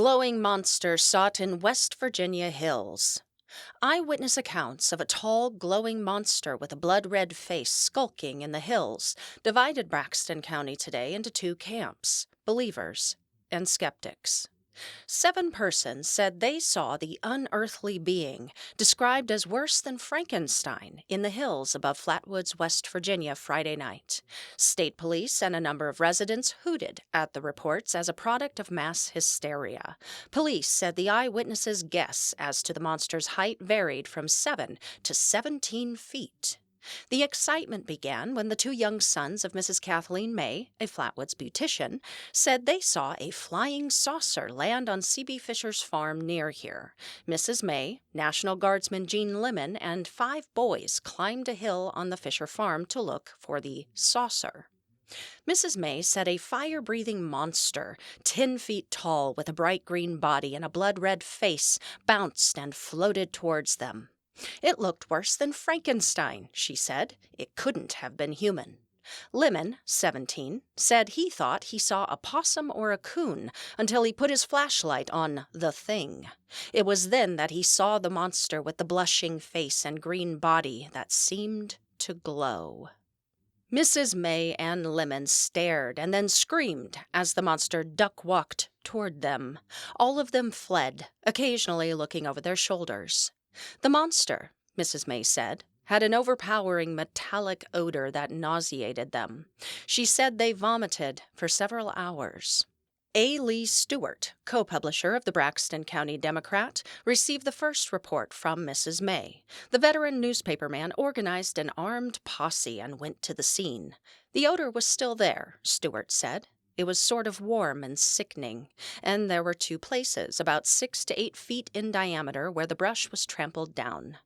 Glowing monster sought in West Virginia hills. Eyewitness accounts of a tall, glowing monster with a blood-red face skulking in the hills divided Braxton County today into two camps, believers and skeptics. 7 persons said they saw the unearthly being, described as worse than Frankenstein, in the hills above Flatwoods, West Virginia, Friday night. State police and a number of residents hooted at the reports as a product of mass hysteria. Police said the eyewitnesses' guess as to the monster's height varied from 7 to 17 feet. The excitement began when the 2 young sons of Mrs. Kathleen May, a Flatwoods beautician, said they saw a flying saucer land on C.B. Fisher's farm near here. Mrs. May, National Guardsman Eugene Lemon, and 5 boys climbed a hill on the Fisher farm to look for the saucer. Mrs. May said a fire-breathing monster, 10 feet tall with a bright green body and a blood-red face, bounced and floated towards them. It looked worse than Frankenstein, she said. It couldn't have been human. Lemon, 17, said he thought he saw a possum or a coon until he put his flashlight on the thing. It was then that he saw the monster with the blushing face and green body that seemed to glow. Mrs. May and Lemon stared and then screamed as the monster duck-walked toward them. All of them fled, occasionally looking over their shoulders. The monster, Mrs. May said, had an overpowering metallic odor that nauseated them. She said they vomited for several hours. A. Lee Stewart, co-publisher of the Braxton County Democrat, received the first report from Mrs. May. The veteran newspaperman organized an armed posse and went to the scene. The odor was still there, Stewart said. It was sort of warm and sickening, and there were 2 places, about 6 to 8 feet in diameter, where the brush was trampled down.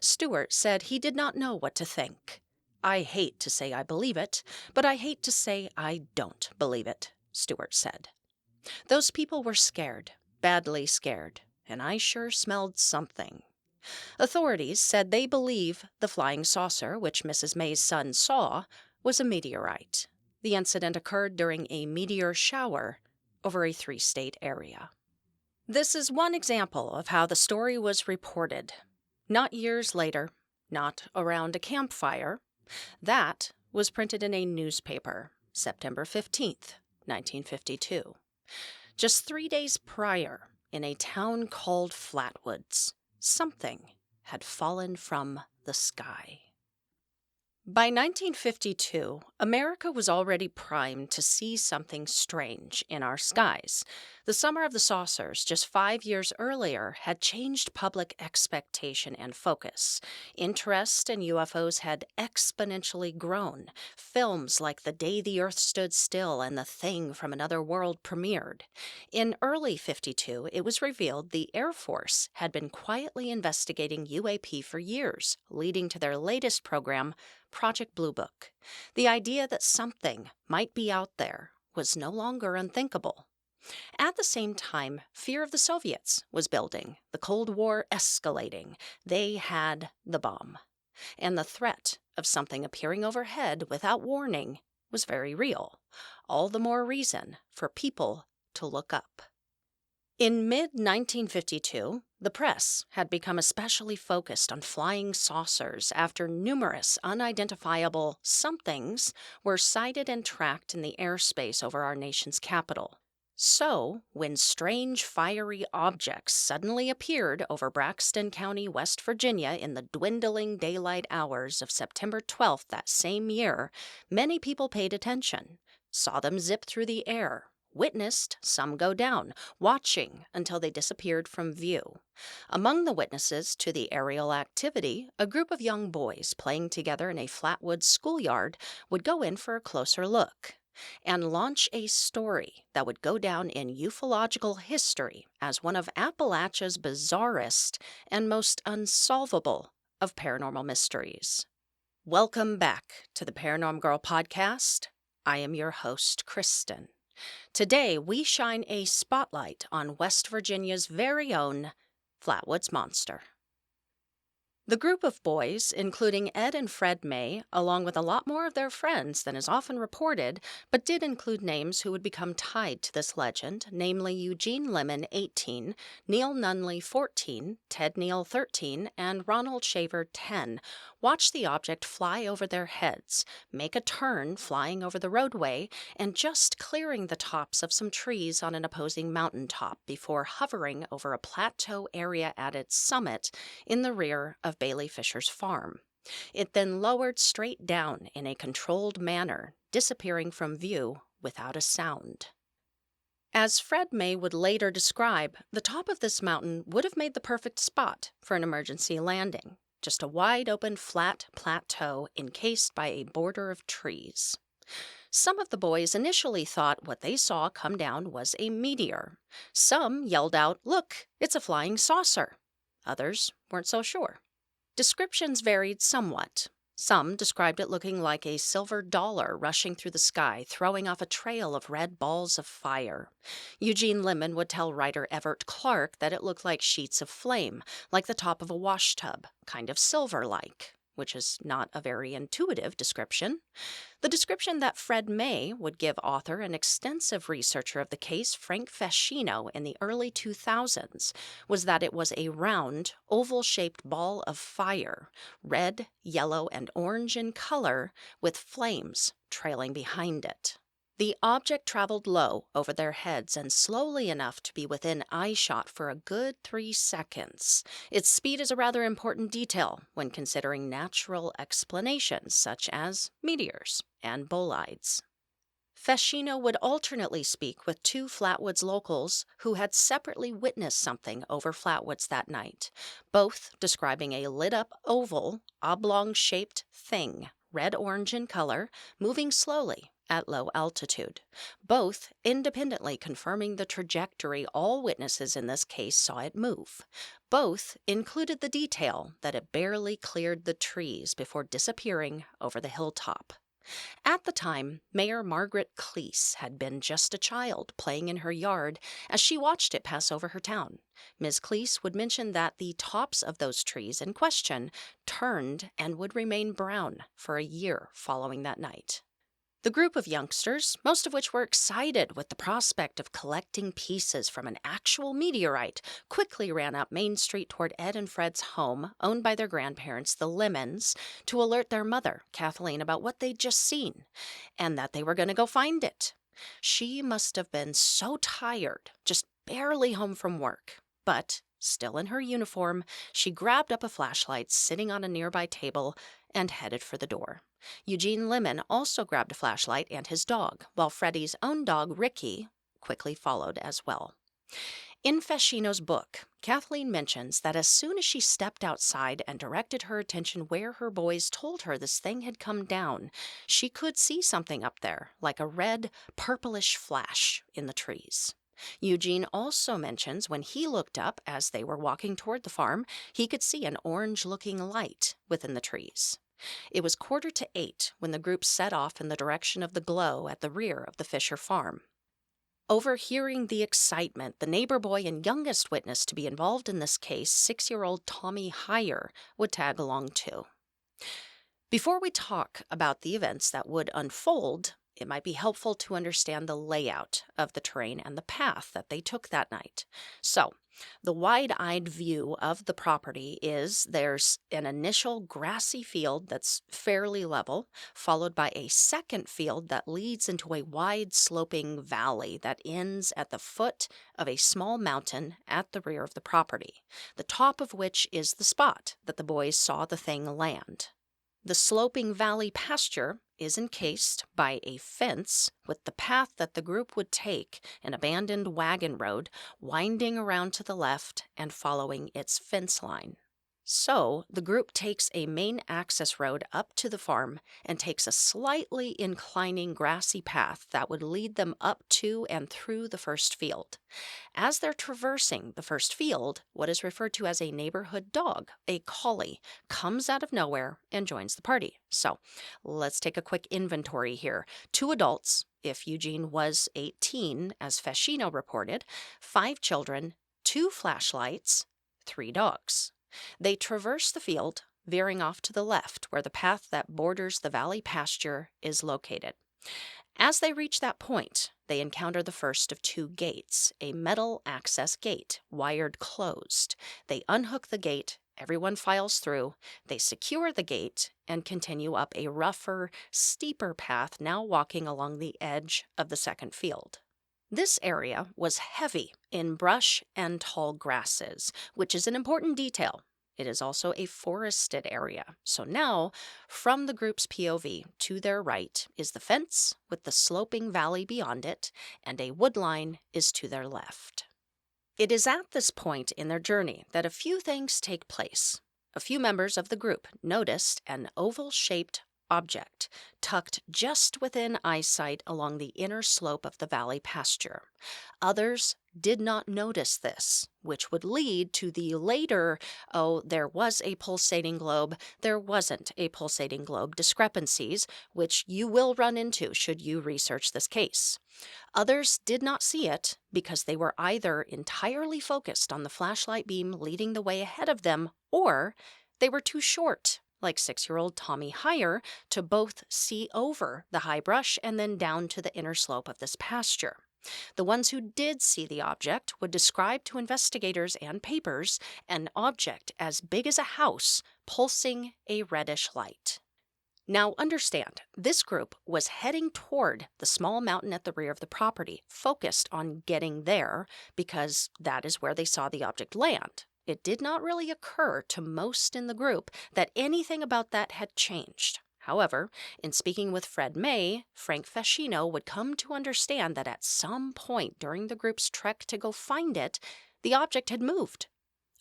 Stewart said he did not know what to think. "I hate to say I believe it, but I hate to say I don't believe it," Stewart said. Those people were scared, badly scared, and I sure smelled something. Authorities said they believe the flying saucer, which Mrs. May's son saw, was a meteorite. The incident occurred during a meteor shower over a 3-state area. This is one example of how the story was reported. Not years later, not around a campfire. That was printed in a newspaper, September 15th, 1952. Just 3 days prior, in a town called Flatwoods, something had fallen from the sky. By 1952, America was already primed to see something strange in our skies. The Summer of the Saucers, just 5 years earlier, had changed public expectation and focus. Interest in UFOs had exponentially grown. Films like The Day the Earth Stood Still and The Thing from Another World premiered. In early 52, it was revealed the Air Force had been quietly investigating UAP for years, leading to their latest program, Project Blue Book. The idea that something might be out there was no longer unthinkable. At the same time, fear of the Soviets was building, the Cold War escalating. They had the bomb. And the threat of something appearing overhead without warning was very real. All the more reason for people to look up. In mid-1952, the press had become especially focused on flying saucers after numerous unidentifiable somethings were sighted and tracked in the airspace over our nation's capital. So, when strange fiery objects suddenly appeared over Braxton County, West Virginia in the dwindling daylight hours of September 12th that same year, many people paid attention, saw them zip through the air, witnessed some go down, watching until they disappeared from view. Among the witnesses to the aerial activity, a group of young boys playing together in a Flatwoods schoolyard would go in for a closer look and launch a story that would go down in ufological history as one of Appalachia's bizarrest and most unsolvable of paranormal mysteries. Welcome back to the Paranormal Girl podcast. I am your host, Kristen. Today, we shine a spotlight on West Virginia's very own Flatwoods Monster. The group of boys, including Ed and Fred May, along with a lot more of their friends than is often reported, but did include names who would become tied to this legend, namely Eugene Lemon, 18, Neil Nunley, 14, Ted Neal, 13, and Ronald Shaver, 10, watched the object fly over their heads, make a turn flying over the roadway, and just clearing the tops of some trees on an opposing mountaintop before hovering over a plateau area at its summit in the rear of Bailey Fisher's farm. It then lowered straight down in a controlled manner, disappearing from view without a sound. As Fred May would later describe, the top of this mountain would have made the perfect spot for an emergency landing, just a wide-open flat plateau encased by a border of trees. Some of the boys initially thought what they saw come down was a meteor. Some yelled out, "Look, it's a flying saucer." Others weren't so sure. Descriptions varied somewhat. Some described it looking like a silver dollar rushing through the sky, throwing off a trail of red balls of fire. Eugene Lemon would tell writer Everett Clark that it looked like sheets of flame, like the top of a washtub, kind of silver-like, which is not a very intuitive description. The description that Fred May would give author and extensive researcher of the case Frank Feschino in the early 2000s was that it was a round, oval-shaped ball of fire, red, yellow, and orange in color, with flames trailing behind it. The object traveled low over their heads and slowly enough to be within eyeshot for a good 3 seconds. Its speed is a rather important detail when considering natural explanations such as meteors and bolides. Feschino would alternately speak with 2 Flatwoods locals who had separately witnessed something over Flatwoods that night, both describing a lit-up oval, oblong-shaped thing, red-orange in color, moving slowly at low altitude, both independently confirming the trajectory all witnesses in this case saw it move. Both included the detail that it barely cleared the trees before disappearing over the hilltop. At the time, Mayor Margaret Cleese had been just a child playing in her yard as she watched it pass over her town. Ms. Cleese would mention that the tops of those trees in question turned and would remain brown for a year following that night. The group of youngsters, most of which were excited with the prospect of collecting pieces from an actual meteorite, quickly ran up Main Street toward Ed and Fred's home, owned by their grandparents, the Lemons, to alert their mother, Kathleen, about what they'd just seen, and that they were going to go find it. She must have been so tired, just barely home from work, but still in her uniform, she grabbed up a flashlight sitting on a nearby table and headed for the door. Eugene Lemon also grabbed a flashlight and his dog, while Freddie's own dog, Ricky, quickly followed as well. In Feschino's book, Kathleen mentions that as soon as she stepped outside and directed her attention where her boys told her this thing had come down, she could see something up there, like a red, purplish flash in the trees. Eugene also mentions when he looked up as they were walking toward the farm, he could see an orange-looking light within the trees. It was 7:45 when the group set off in the direction of the glow at the rear of the Fisher farm. Overhearing the excitement, the neighbor boy and youngest witness to be involved in this case, 6-year-old Tommy Heyer, would tag along too. Before we talk about the events that would unfold, it might be helpful to understand the layout of the terrain and the path that they took that night. So, the wide-eyed view of the property is there's an initial grassy field that's fairly level, followed by a second field that leads into a wide sloping valley that ends at the foot of a small mountain at the rear of the property, the top of which is the spot that the boys saw the thing land. The sloping valley pasture is encased by a fence with the path that the group would take, an abandoned wagon road, winding around to the left and following its fence line. So, the group takes a main access road up to the farm and takes a slightly inclining grassy path that would lead them up to and through the first field. As they're traversing the first field, what is referred to as a neighborhood dog, a collie, comes out of nowhere and joins the party. So, let's take a quick inventory here. 2 adults, if Eugene was 18, as Feschino reported, 5 children, 2 flashlights, 3 dogs. They traverse the field, veering off to the left where the path that borders the valley pasture is located. As they reach that point, they encounter the first of two gates, a metal access gate, wired closed. They unhook the gate, everyone files through, they secure the gate, and continue up a rougher, steeper path, now walking along the edge of the second field. This area was heavy in brush and tall grasses, which is an important detail. It is also a forested area. So now, from the group's POV, to their right is the fence with the sloping valley beyond it, and a wood line is to their left. It is at this point in their journey that a few things take place. A few members of the group noticed an oval-shaped object tucked just within eyesight along the inner slope of the valley pasture. Others did not notice this, which would lead to the later, there was a pulsating globe, there wasn't a pulsating globe discrepancies, which you will run into should you research this case. Others did not see it because they were either entirely focused on the flashlight beam leading the way ahead of them, or they were too short, like 6-year-old Tommy Heyer, to both see over the high brush and then down to the inner slope of this pasture. The ones who did see the object would describe to investigators and papers an object as big as a house pulsing a reddish light. Now understand, this group was heading toward the small mountain at the rear of the property, focused on getting there because that is where they saw the object land. It did not really occur to most in the group that anything about that had changed. However, in speaking with Fred May, Frank Feschino would come to understand that at some point during the group's trek to go find it, the object had moved.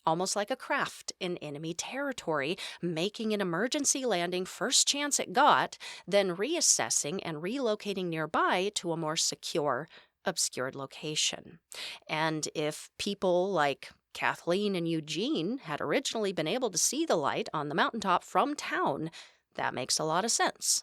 Almost like a craft in enemy territory, making an emergency landing first chance it got, then reassessing and relocating nearby to a more secure, obscured location. And if people like Kathleen and Eugene had originally been able to see the light on the mountaintop from town, that makes a lot of sense.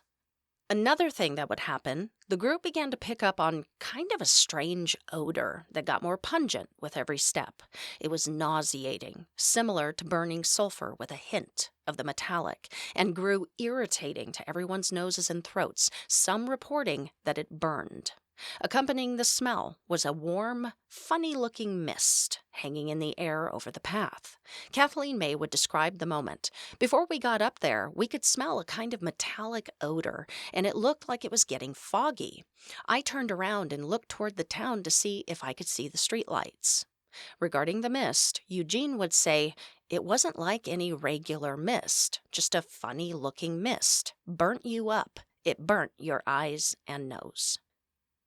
Another thing that would happen, the group began to pick up on kind of a strange odor that got more pungent with every step. It was nauseating, similar to burning sulfur with a hint of the metallic, and grew irritating to everyone's noses and throats, some reporting that it burned. Accompanying the smell was a warm, funny-looking mist hanging in the air over the path. Kathleen May would describe the moment. Before we got up there, we could smell a kind of metallic odor, and it looked like it was getting foggy. I turned around and looked toward the town to see if I could see the streetlights. Regarding the mist, Eugene would say, it wasn't like any regular mist, just a funny-looking mist. Burnt you up. It burnt your eyes and nose.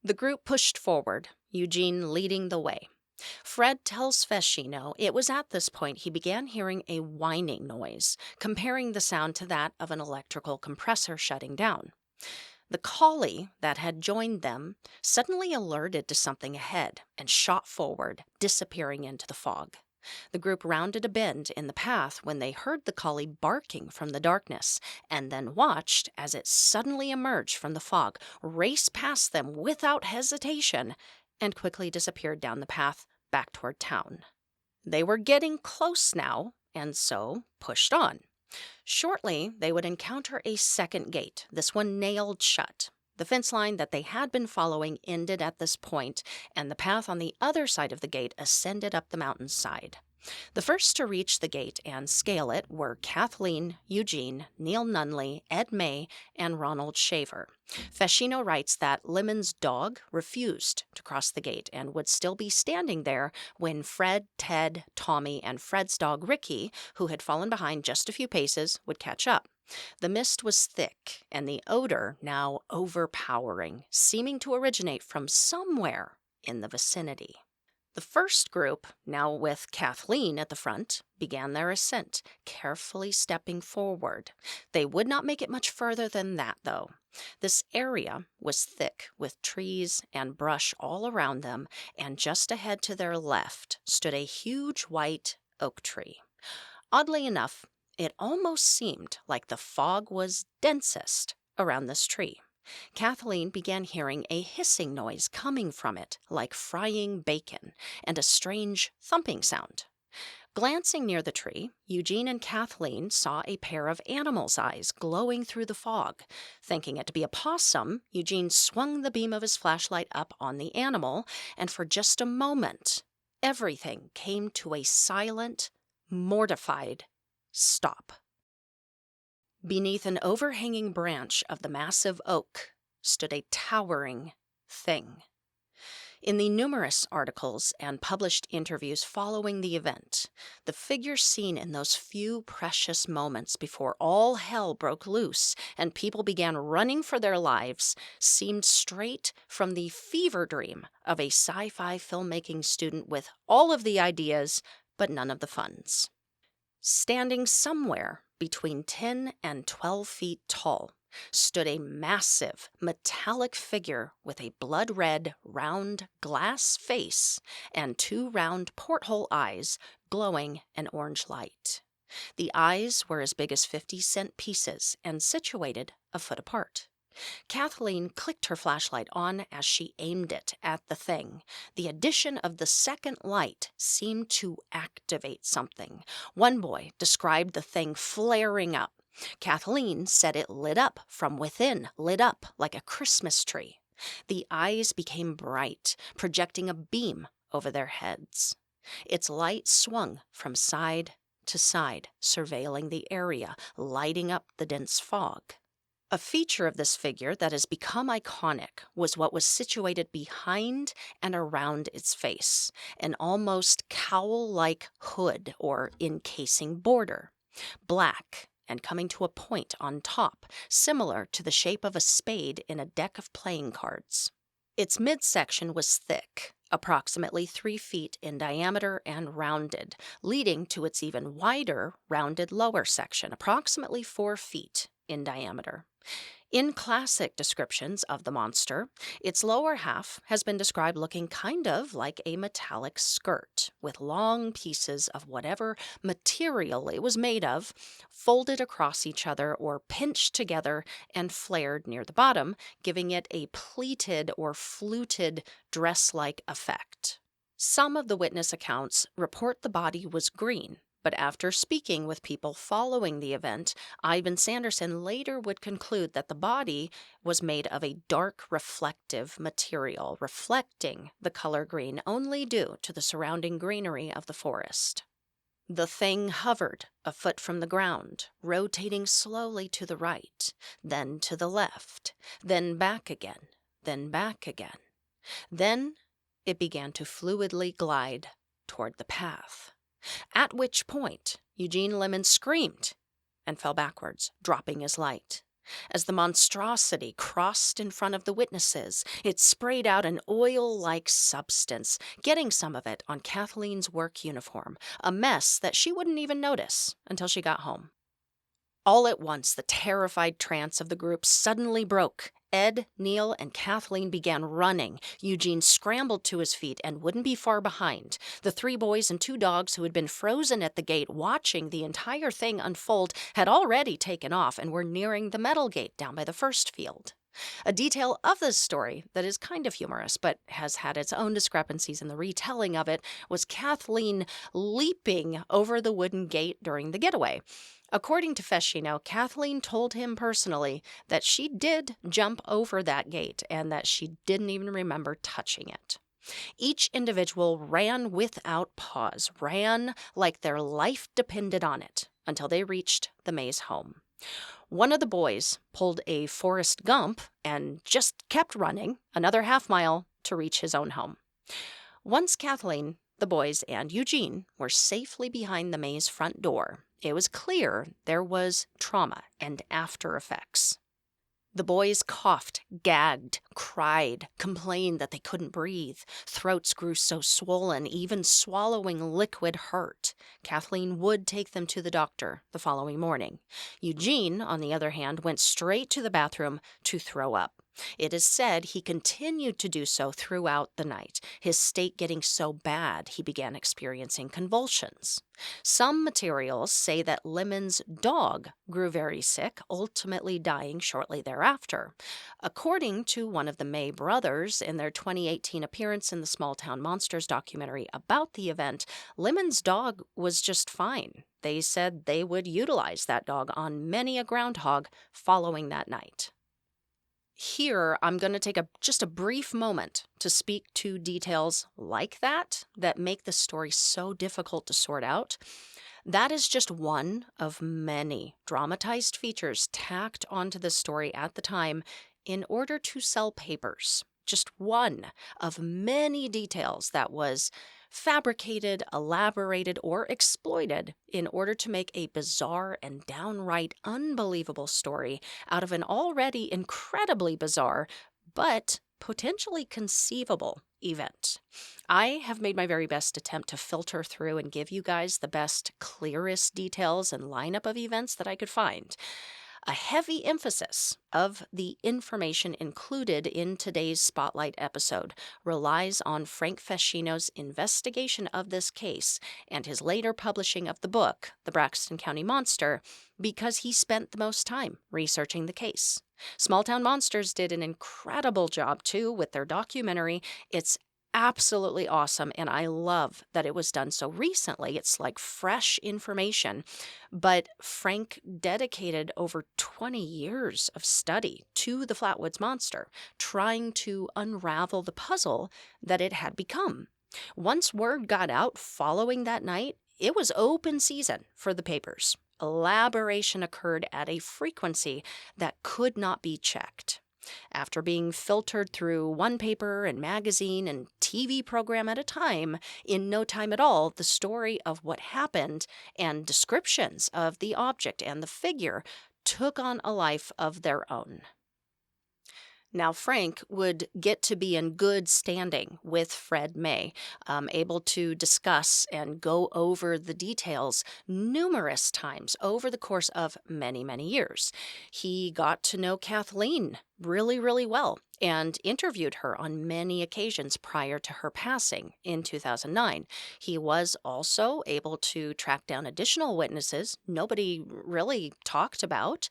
The group pushed forward, Eugene leading the way. Fred tells Feschino it was at this point he began hearing a whining noise, comparing the sound to that of an electrical compressor shutting down. The collie that had joined them suddenly alerted to something ahead and shot forward, disappearing into the fog. The group rounded a bend in the path when they heard the collie barking from the darkness, and then watched as it suddenly emerged from the fog, raced past them without hesitation, and quickly disappeared down the path back toward town. They were getting close now, and so pushed on. Shortly, they would encounter a second gate, this one nailed shut. The fence line that they had been following ended at this point, and the path on the other side of the gate ascended up the mountainside. The first to reach the gate and scale it were Kathleen, Eugene, Neil Nunley, Ed May, and Ronald Shaver. Feschino writes that Lemon's dog refused to cross the gate and would still be standing there when Fred, Ted, Tommy, and Fred's dog Ricky, who had fallen behind just a few paces, would catch up. The mist was thick, and the odor now overpowering, seeming to originate from somewhere in the vicinity. The first group, now with Kathleen at the front, began their ascent, carefully stepping forward. They would not make it much further than that, though. This area was thick with trees and brush all around them, and just ahead to their left stood a huge white oak tree. Oddly enough, it almost seemed like the fog was densest around this tree. Kathleen began hearing a hissing noise coming from it, like frying bacon, and a strange thumping sound. Glancing near the tree, Eugene and Kathleen saw a pair of animal's eyes glowing through the fog. Thinking it to be a possum, Eugene swung the beam of his flashlight up on the animal, and for just a moment, everything came to a silent, mortified stop. Beneath an overhanging branch of the massive oak stood a towering thing. In the numerous articles and published interviews following the event, the figure seen in those few precious moments before all hell broke loose and people began running for their lives seemed straight from the fever dream of a sci-fi filmmaking student with all of the ideas but none of the funds. Standing somewhere between 10 and 12 feet tall stood a massive, metallic figure with a blood-red, round glass face and 2 round porthole eyes glowing an orange light. The eyes were as big as 50-cent pieces and situated a foot apart. Kathleen clicked her flashlight on as she aimed it at the thing. The addition of the second light seemed to activate something. One boy described the thing flaring up. Kathleen said it lit up from within, lit up like a Christmas tree. The eyes became bright, projecting a beam over their heads. Its light swung from side to side, surveilling the area, lighting up the dense fog. A feature of this figure that has become iconic was what was situated behind and around its face, an almost cowl-like hood or encasing border, black and coming to a point on top, similar to the shape of a spade in a deck of playing cards. Its midsection was thick, approximately 3 feet in diameter and rounded, leading to its even wider, rounded lower section, approximately 4 feet in diameter. In classic descriptions of the monster, its lower half has been described looking kind of like a metallic skirt, with long pieces of whatever material it was made of, folded across each other or pinched together and flared near the bottom, giving it a pleated or fluted dress-like effect. Some of the witness accounts report the body was green, but after speaking with people following the event, Ivan Sanderson later would conclude that the body was made of a dark reflective material, reflecting the color green only due to the surrounding greenery of the forest. The thing hovered a foot from the ground, rotating slowly to the right, then to the left, then back again, then back again. Then it began to fluidly glide toward the path. At which point, Eugene Lemon screamed and fell backwards, dropping his light. As the monstrosity crossed in front of the witnesses, it sprayed out an oil-like substance, getting some of it on Kathleen's work uniform, a mess that she wouldn't even notice until she got home. All at once, the terrified trance of the group suddenly broke. Ed, Neil, and Kathleen began running. Eugene scrambled to his feet and wouldn't be far behind. The 3 boys and 2 dogs who had been frozen at the gate watching the entire thing unfold had already taken off and were nearing the metal gate down by the first field. A detail of this story that is kind of humorous but has had its own discrepancies in the retelling of it was Kathleen leaping over the wooden gate during the getaway. According to Feschino, Kathleen told him personally that she did jump over that gate and that she didn't even remember touching it. Each individual ran without pause, ran like their life depended on it, until they reached the Mays' home. One of the boys pulled a Forrest Gump and just kept running another half-mile to reach his own home. Once Kathleen, the boys, and Eugene were safely behind the Mays' front door, it was clear there was trauma and after effects. The boys coughed, gagged, cried, complained that they couldn't breathe. Throats grew so swollen, even swallowing liquid hurt. Kathleen would take them to the doctor the following morning. Eugene, on the other hand, went straight to the bathroom to throw up. It is said he continued to do so throughout the night, his state getting so bad he began experiencing convulsions. Some materials say that Lemon's dog grew very sick, ultimately dying shortly thereafter. According to one of the May brothers in their 2018 appearance in the Small Town Monsters documentary about the event, Lemon's dog was just fine. They said they would utilize that dog on many a groundhog following that night. Here, I'm going to take just a brief moment to speak to details like that make the story so difficult to sort out. That is just one of many dramatized features tacked onto the story at the time in order to sell papers. Just one of many details that was fabricated, elaborated, or exploited in order to make a bizarre and downright unbelievable story out of an already incredibly bizarre, but potentially conceivable event. I have made my very best attempt to filter through and give you guys the best, clearest details and lineup of events that I could find. A heavy emphasis of the information included in today's Spotlight episode relies on Frank Feschino's investigation of this case and his later publishing of the book, The Braxton County Monster, because he spent the most time researching the case. Small Town Monsters did an incredible job, too, with their documentary. It's absolutely awesome, and I love that it was done so recently. It's like fresh information. But Frank dedicated over 20 years of study to the Flatwoods Monster, trying to unravel the puzzle that it had become. Once word got out following that night, it was open season for the papers. Elaboration occurred at a frequency that could not be checked. After being filtered through one paper and magazine and TV program at a time, in no time at all, the story of what happened and descriptions of the object and the figure took on a life of their own. Now, Frank would get to be in good standing with Fred May, able to discuss and go over the details numerous times over the course of many, many years. He got to know Kathleen really, really well and interviewed her on many occasions prior to her passing in 2009. He was also able to track down additional witnesses nobody really talked about.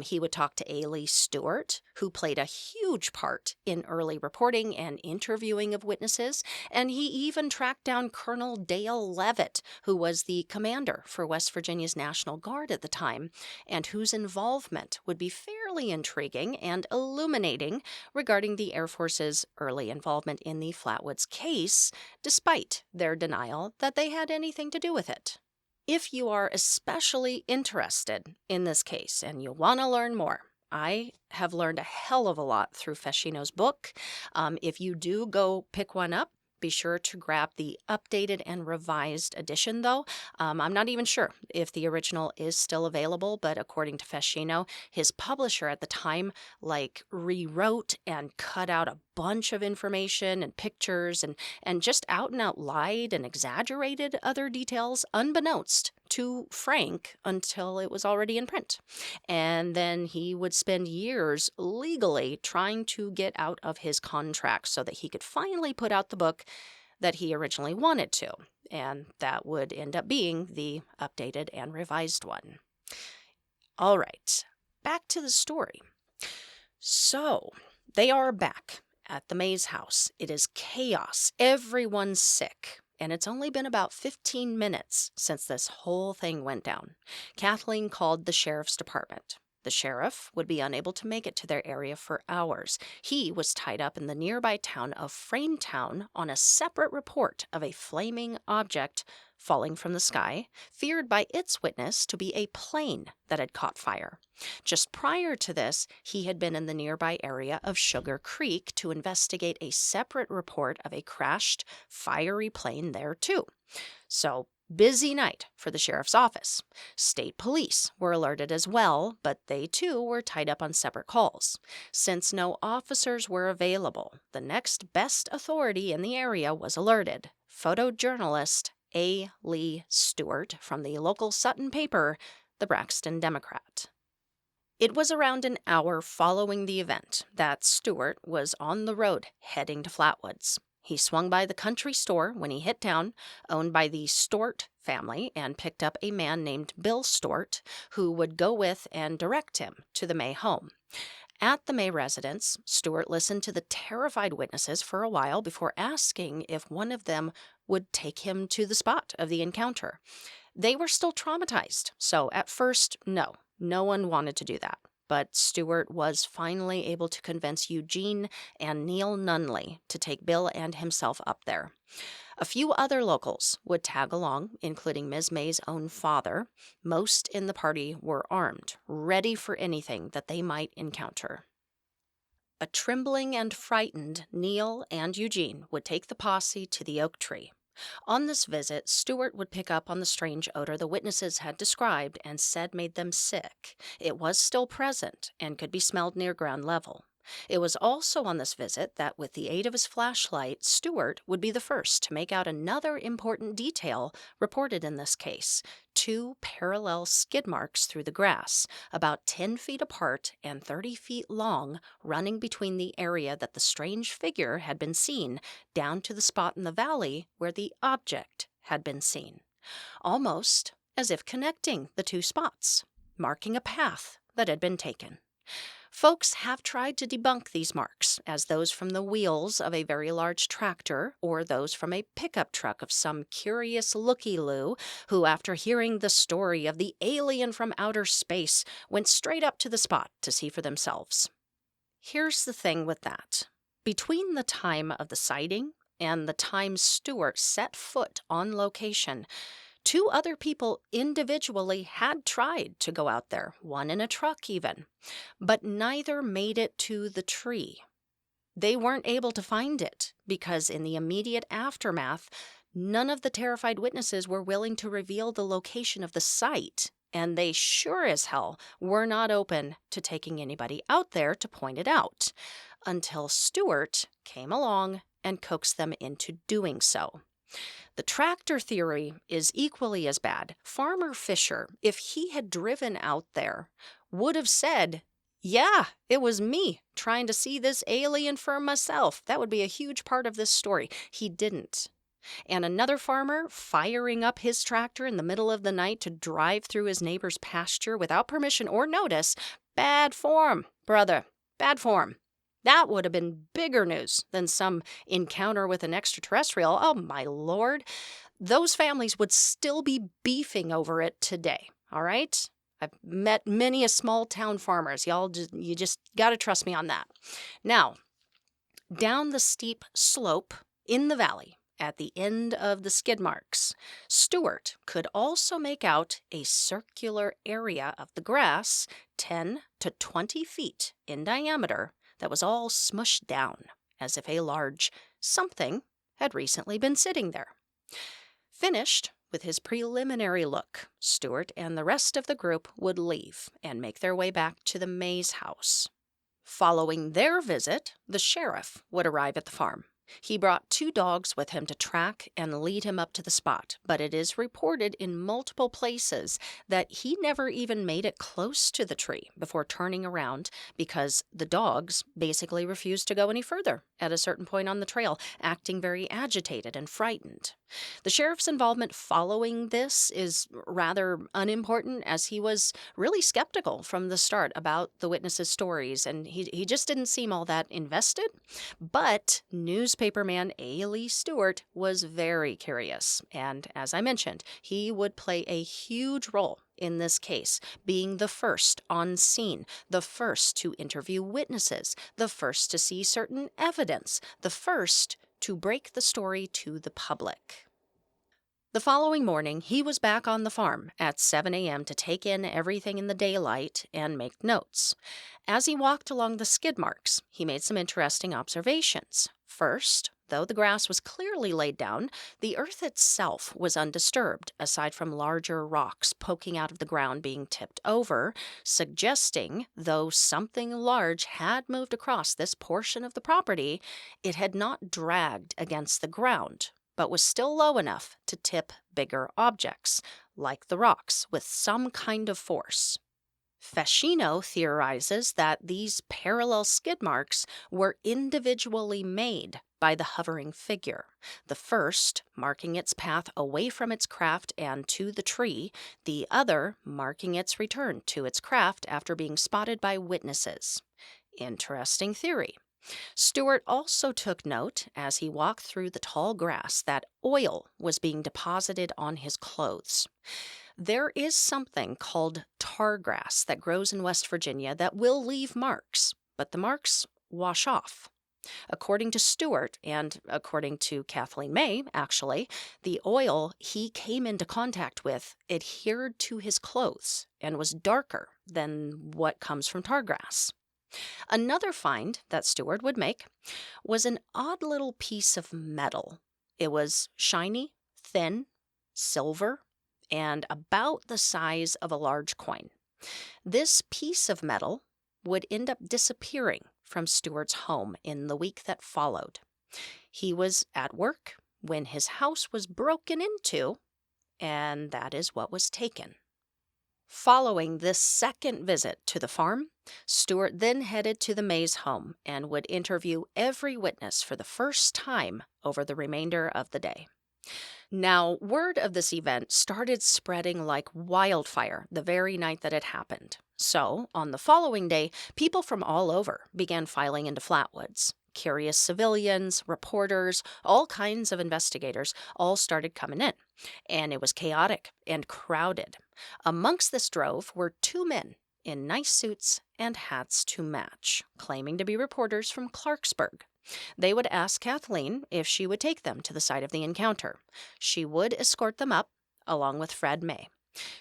He would talk to Ailey Stewart, who played a huge part in early reporting and interviewing of witnesses, and he even tracked down Colonel Dale Levitt, who was the commander for West Virginia's National Guard at the time, and whose involvement would be fairly intriguing and illuminating regarding the Air Force's early involvement in the Flatwoods case, despite their denial that they had anything to do with it. If you are especially interested in this case and you want to learn more, I have learned a hell of a lot through Feschino's book. If you do go pick one up, be sure to grab the updated and revised edition, though. I'm not even sure if the original is still available, but according to Feschino, his publisher at the time, rewrote and cut out a bunch of information and pictures and just out and out lied and exaggerated other details unbeknownst to Frank until it was already in print. And then he would spend years legally trying to get out of his contract so that he could finally put out the book that he originally wanted to. And that would end up being the updated and revised one. All right, back to the story. So, they are back at the Mays house. It is chaos. Everyone's sick. And it's only been about 15 minutes since this whole thing went down. Kathleen called the sheriff's department. The sheriff would be unable to make it to their area for hours. He was tied up in the nearby town of Frametown on a separate report of a flaming object falling from the sky, feared by its witness to be a plane that had caught fire. Just prior to this, he had been in the nearby area of Sugar Creek to investigate a separate report of a crashed, fiery plane there too. So, busy night for the sheriff's office. State police were alerted as well, but they too were tied up on separate calls. Since no officers were available, the next best authority in the area was alerted. Photojournalist A. Lee Stewart from the local Sutton paper, the Braxton Democrat. It was around an hour following the event that Stewart was on the road heading to Flatwoods. He swung by the country store when he hit town, owned by the Stewart family, and picked up a man named Bill Stewart, who would go with and direct him to the May home. At the May residence, Stewart listened to the terrified witnesses for a while before asking if one of them would take him to the spot of the encounter. They were still traumatized, so at first, no one wanted to do that. But Stewart was finally able to convince Eugene and Neil Nunley to take Bill and himself up there. A few other locals would tag along, including Ms. May's own father. Most in the party were armed, ready for anything that they might encounter. A trembling and frightened Neil and Eugene would take the posse to the oak tree. On this visit, Stewart would pick up on the strange odor the witnesses had described and said made them sick. It was still present and could be smelled near ground level. It was also on this visit that, with the aid of his flashlight, Stewart would be the first to make out another important detail reported in this case: 2 parallel skid marks through the grass, about 10 feet apart and 30 feet long, running between the area that the strange figure had been seen down to the spot in the valley where the object had been seen, almost as if connecting the 2 spots, marking a path that had been taken. Folks have tried to debunk these marks as those from the wheels of a very large tractor or those from a pickup truck of some curious looky-loo who, after hearing the story of the alien from outer space, went straight up to the spot to see for themselves. Here's the thing with that. Between the time of the sighting and the time Stewart set foot on location, 2 other people individually had tried to go out there, one in a truck even, but neither made it to the tree. They weren't able to find it because in the immediate aftermath, none of the terrified witnesses were willing to reveal the location of the site, and they sure as hell were not open to taking anybody out there to point it out, until Stewart came along and coaxed them into doing so. The tractor theory is equally as bad. Farmer Fisher, if he had driven out there, would have said, "Yeah, it was me trying to see this alien for myself." That would be a huge part of this story. He didn't. And another farmer firing up his tractor in the middle of the night to drive through his neighbor's pasture without permission or notice, bad form, brother, bad form. That would have been bigger news than some encounter with an extraterrestrial. Oh, my Lord. Those families would still be beefing over it today, all right? I've met many a small-town farmers. You just got to trust me on that. Now, down the steep slope in the valley, at the end of the skid marks, Stewart could also make out a circular area of the grass 10 to 20 feet in diameter that was all smushed down, as if a large something had recently been sitting there. Finished with his preliminary look, Stewart and the rest of the group would leave and make their way back to the Mays house. Following their visit, the sheriff would arrive at the farm. He brought 2 dogs with him to track and lead him up to the spot, but it is reported in multiple places that he never even made it close to the tree before turning around because the dogs basically refused to go any further at a certain point on the trail, acting very agitated and frightened. The sheriff's involvement following this is rather unimportant, as he was really skeptical from the start about the witnesses' stories, and he just didn't seem all that invested. But newspaperman A. Lee Stewart was very curious, and as I mentioned, he would play a huge role in this case, being the first on scene, the first to interview witnesses, the first to see certain evidence, the first to break the story to the public. The following morning, he was back on the farm at 7 a.m. to take in everything in the daylight and make notes. As he walked along the skid marks, he made some interesting observations. First, though the grass was clearly laid down, the earth itself was undisturbed, aside from larger rocks poking out of the ground being tipped over, suggesting, though something large had moved across this portion of the property, it had not dragged against the ground, but was still low enough to tip bigger objects, like the rocks, with some kind of force. Feschino theorizes that these parallel skid marks were individually made by the hovering figure, the first marking its path away from its craft and to the tree, the other marking its return to its craft after being spotted by witnesses. Interesting theory. Stewart also took note, as he walked through the tall grass, that oil was being deposited on his clothes. There is something called tar grass that grows in West Virginia that will leave marks, but the marks wash off. According to Stewart, and according to Kathleen May, actually, the oil he came into contact with adhered to his clothes and was darker than what comes from tar grass. Another find that Stewart would make was an odd little piece of metal. It was shiny, thin, silver, and about the size of a large coin. This piece of metal would end up disappearing from Stewart's home in the week that followed. He was at work when his house was broken into, and that is what was taken. Following this second visit to the farm, Stewart then headed to the Mays home and would interview every witness for the first time over the remainder of the day. Now, word of this event started spreading like wildfire the very night that it happened. So, on the following day, people from all over began filing into Flatwoods. Curious civilians, reporters, all kinds of investigators all started coming in, and it was chaotic and crowded. Amongst this drove were two men in nice suits and hats to match, claiming to be reporters from Clarksburg. They would ask Kathleen if she would take them to the site of the encounter. She would escort them up, along with Fred May.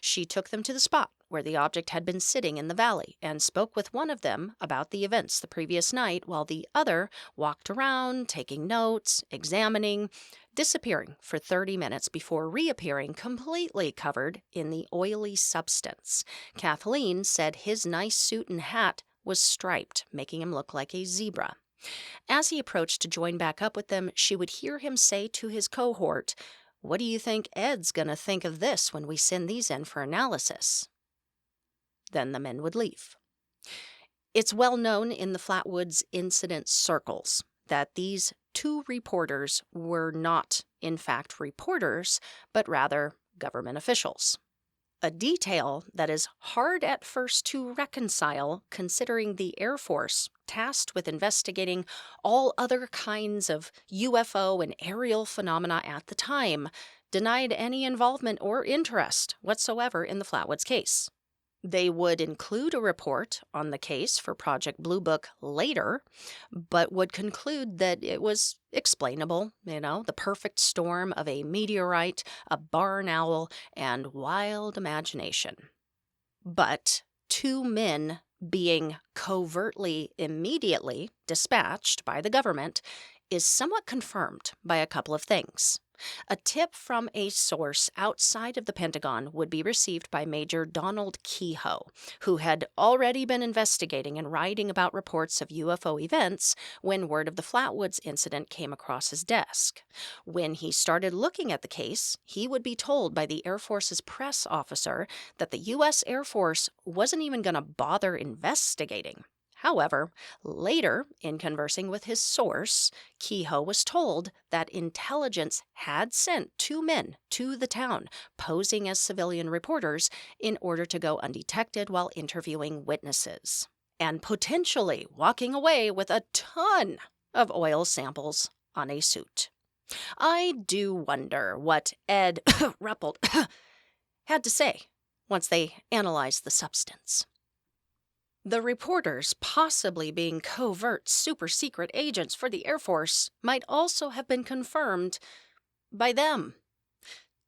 She took them to the spot where the object had been sitting in the valley and spoke with one of them about the events the previous night, while the other walked around, taking notes, examining, disappearing for 30 minutes before reappearing completely covered in the oily substance. Kathleen said his nice suit and hat was striped, making him look like a zebra. As he approached to join back up with them, she would hear him say to his cohort, "What do you think Ed's gonna think of this when we send these in for analysis?" Then the men would leave. It's well known in the Flatwoods incident circles that these two reporters were not, in fact, reporters, but rather government officials. A detail that is hard at first to reconcile, considering the Air Force, tasked with investigating all other kinds of UFO and aerial phenomena at the time, denied any involvement or interest whatsoever in the Flatwoods case. They would include a report on the case for Project Blue Book later, but would conclude that it was explainable, the perfect storm of a meteorite, a barn owl, and wild imagination. But two men being covertly immediately dispatched by the government is somewhat confirmed by a couple of things. A tip from a source outside of the Pentagon would be received by Major Donald Kehoe, who had already been investigating and writing about reports of UFO events when word of the Flatwoods incident came across his desk. When he started looking at the case, he would be told by the Air Force's press officer that the U.S. Air Force wasn't even going to bother investigating. However, later, in conversing with his source, Kehoe was told that intelligence had sent two men to the town, posing as civilian reporters, in order to go undetected while interviewing witnesses, and potentially walking away with a ton of oil samples on a suit. I do wonder what Ed Ruppelt had to say once they analyzed the substance. The reporters, possibly being covert, super-secret agents for the Air Force, might also have been confirmed by them.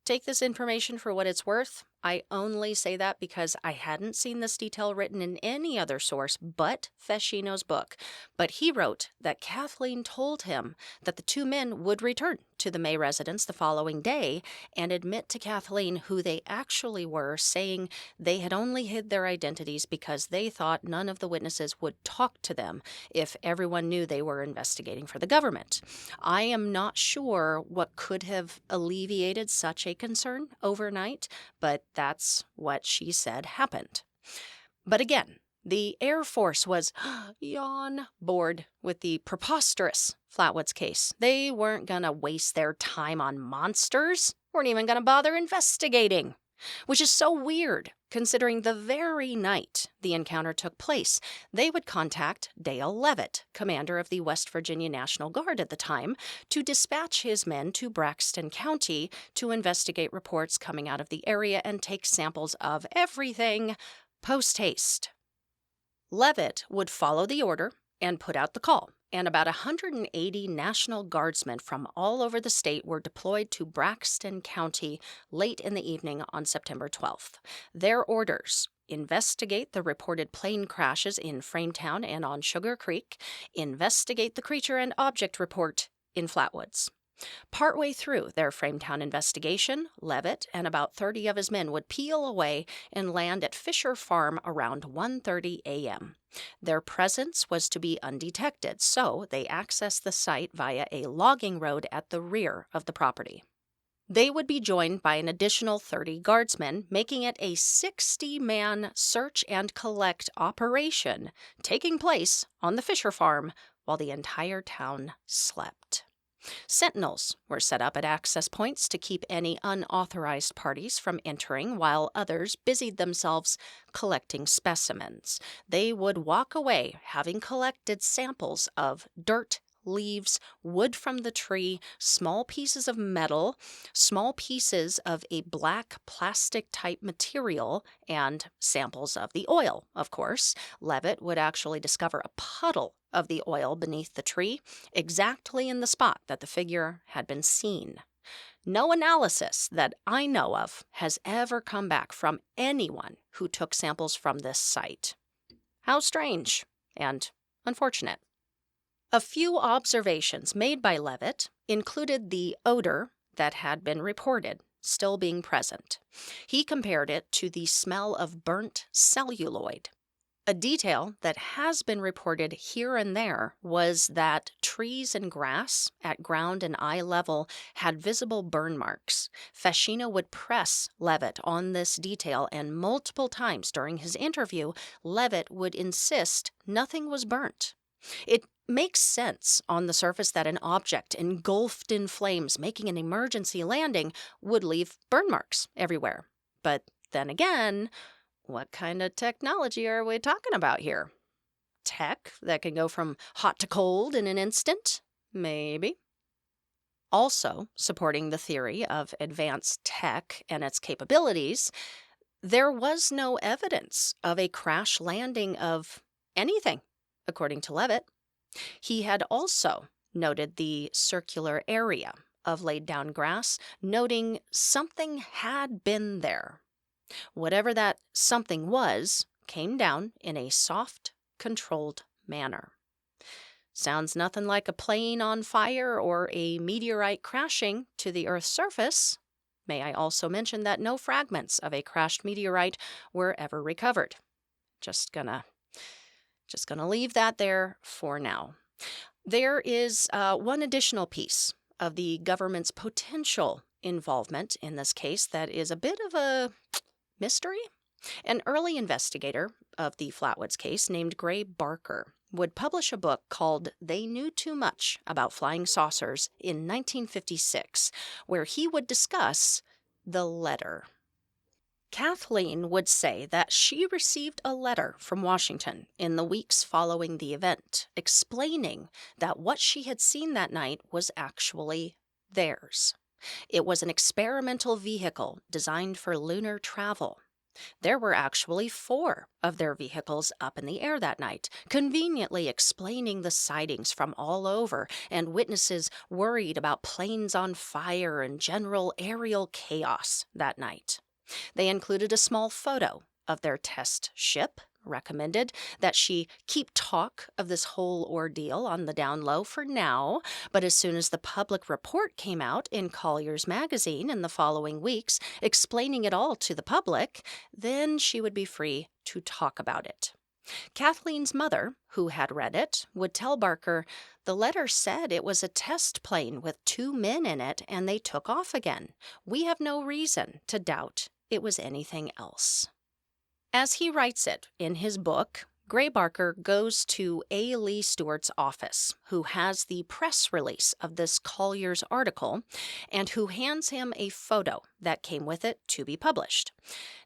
Take this information for what it's worth. I only say that because I hadn't seen this detail written in any other source but Feschino's book. But he wrote that Kathleen told him that the two men would return to the May residence the following day and admit to Kathleen who they actually were, saying they had only hid their identities because they thought none of the witnesses would talk to them if everyone knew they were investigating for the government. I am not sure what could have alleviated such a concern overnight, but that's what she said happened. But again, the Air Force was, yawn, bored with the preposterous Flatwoods case. They weren't going to waste their time on monsters, weren't even going to bother investigating. Which is so weird, considering the very night the encounter took place, they would contact Dale Levitt, commander of the West Virginia National Guard at the time, to dispatch his men to Braxton County to investigate reports coming out of the area and take samples of everything post-haste. Levitt would follow the order and put out the call, and about 180 National Guardsmen from all over the state were deployed to Braxton County late in the evening on September 12th. Their orders: investigate the reported plane crashes in Frametown and on Sugar Creek, investigate the creature and object report in Flatwoods. Partway through their Frametown investigation, Levitt and about 30 of his men would peel away and land at Fisher Farm around 1:30 a.m. Their presence was to be undetected, so they accessed the site via a logging road at the rear of the property. They would be joined by an additional 30 guardsmen, making it a 60-man search and collect operation taking place on the Fisher Farm while the entire town slept. Sentinels were set up at access points to keep any unauthorized parties from entering, while others busied themselves collecting specimens. They would walk away having collected samples of dirt, leaves, wood from the tree, small pieces of metal, small pieces of a black plastic-type material, and samples of the oil, of course. Levitt would actually discover a puddle of the oil beneath the tree, exactly in the spot that the figure had been seen. No analysis that I know of has ever come back from anyone who took samples from this site. How strange and unfortunate. A few observations made by Levitt included the odor that had been reported still being present. He compared it to the smell of burnt celluloid. A detail that has been reported here and there was that trees and grass at ground and eye level had visible burn marks. Feschino would press Levitt on this detail, and multiple times during his interview, Levitt would insist nothing was burnt. It makes sense on the surface that an object engulfed in flames making an emergency landing would leave burn marks everywhere. But then again, what kind of technology are we talking about here? Tech that can go from hot to cold in an instant? Maybe. Also, supporting the theory of advanced tech and its capabilities, there was no evidence of a crash landing of anything, according to Levitt. He had also noted the circular area of laid down grass, noting something had been there. Whatever that something was came down in a soft, controlled manner. Sounds nothing like a plane on fire or a meteorite crashing to the Earth's surface. May I also mention that no fragments of a crashed meteorite were ever recovered. Just gonna leave that there for now. There is one additional piece of the government's potential involvement in this case that is a bit of a mystery. An early investigator of the Flatwoods case named Gray Barker would publish a book called They Knew Too Much About Flying Saucers in 1956, where he would discuss the letter. Kathleen would say that she received a letter from Washington in the weeks following the event, explaining that what she had seen that night was actually theirs. It was an experimental vehicle designed for lunar travel. There were actually 4 of their vehicles up in the air that night, conveniently explaining the sightings from all over and witnesses worried about planes on fire and general aerial chaos that night. They included a small photo of their test ship, recommended that she keep talk of this whole ordeal on the down low for now, but as soon as the public report came out in Collier's magazine in the following weeks explaining it all to the public, then she would be free to talk about it. Kathleen's mother, who had read it, would tell Barker, "The letter said it was a test plane with 2 men in it and they took off again. We have no reason to doubt it was anything else." As he writes it in his book, Gray Barker goes to A. Lee Stewart's office, who has the press release of this Collier's article, and who hands him a photo that came with it to be published.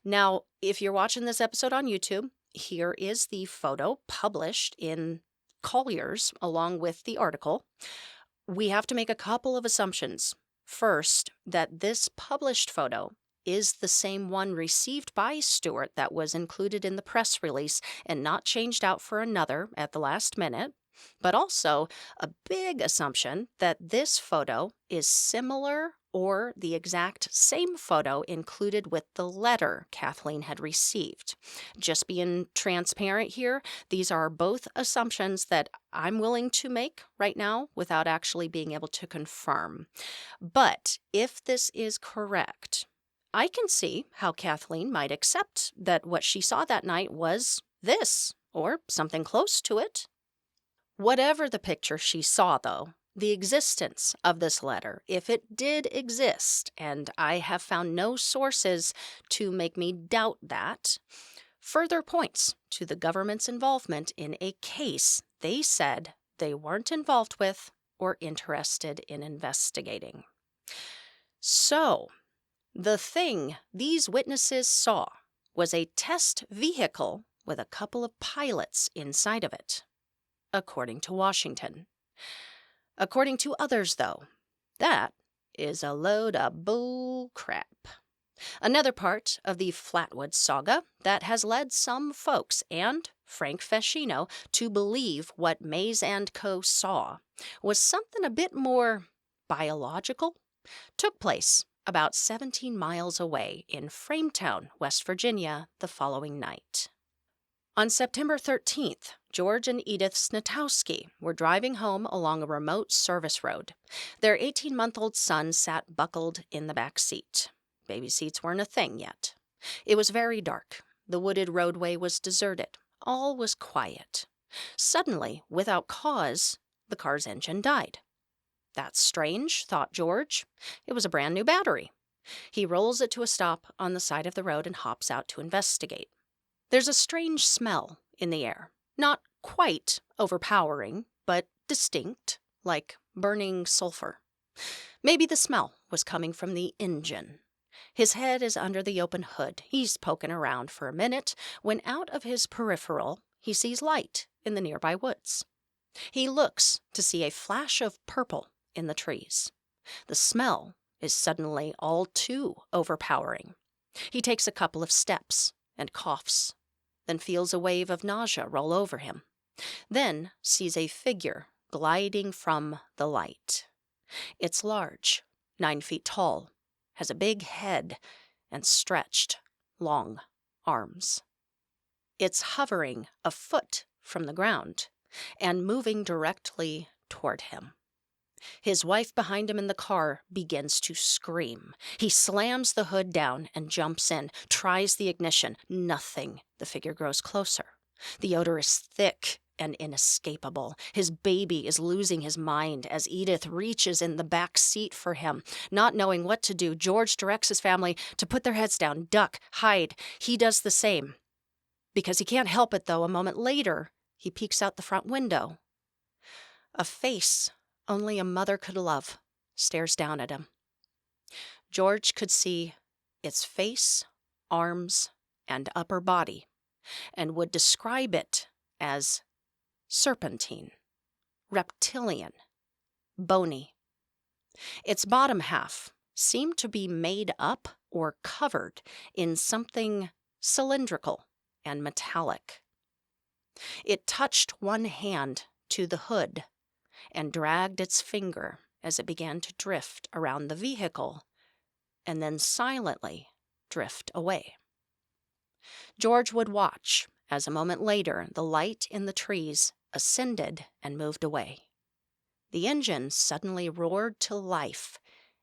Now, if you're watching this episode on YouTube, here is the photo published in Collier's along with the article. We have to make a couple of assumptions. First, that this published photo is the same one received by Stewart that was included in the press release and not changed out for another at the last minute, but also a big assumption that this photo is similar or the exact same photo included with the letter Kathleen had received. Just being transparent here, these are both assumptions that I'm willing to make right now without actually being able to confirm. But if this is correct, I can see how Kathleen might accept that what she saw that night was this, or something close to it. Whatever the picture she saw, though, the existence of this letter, if it did exist, and I have found no sources to make me doubt that, further points to the government's involvement in a case they said they weren't involved with or interested in investigating. So, the thing these witnesses saw was a test vehicle with a couple of pilots inside of it, according to Washington. According to others, though, that is a load of bull crap. Another part of the Flatwoods saga that has led some folks and Frank Feschino to believe what Mays and Co. saw was something a bit more biological, took place about 17 miles away in Frametown, West Virginia, the following night. On September 13th, George and Edith Snatowski were driving home along a remote service road. Their 18-month-old son sat buckled in the back seat. Baby seats weren't a thing yet. It was very dark. The wooded roadway was deserted. All was quiet. Suddenly, without cause, the car's engine died. That's strange, thought George. It was a brand new battery. He rolls it to a stop on the side of the road and hops out to investigate. There's a strange smell in the air. Not quite overpowering, but distinct, like burning sulfur. Maybe the smell was coming from the engine. His head is under the open hood. He's poking around for a minute when out of his peripheral he sees light in the nearby woods. He looks to see a flash of purple in the trees. The smell is suddenly all too overpowering. He takes a couple of steps and coughs, then feels a wave of nausea roll over him, then sees a figure gliding from the light. It's large, 9 feet tall, has a big head and stretched, long arms. It's hovering a foot from the ground and moving directly toward him. His wife behind him in the car begins to scream. He slams the hood down and jumps in, tries the ignition. Nothing. The figure grows closer. The odor is thick and inescapable. His baby is losing his mind as Edith reaches in the back seat for him. Not knowing what to do, George directs his family to put their heads down, duck, hide. He does the same. Because he can't help it, though, a moment later, he peeks out the front window. A face only a mother could love stares down at him. George could see its face, arms, and upper body, and would describe it as serpentine, reptilian, bony. Its bottom half seemed to be made up or covered in something cylindrical and metallic. It touched one hand to the hood and dragged its finger as it began to drift around the vehicle and then silently drift away. George would watch as a moment later the light in the trees ascended and moved away. The engine suddenly roared to life,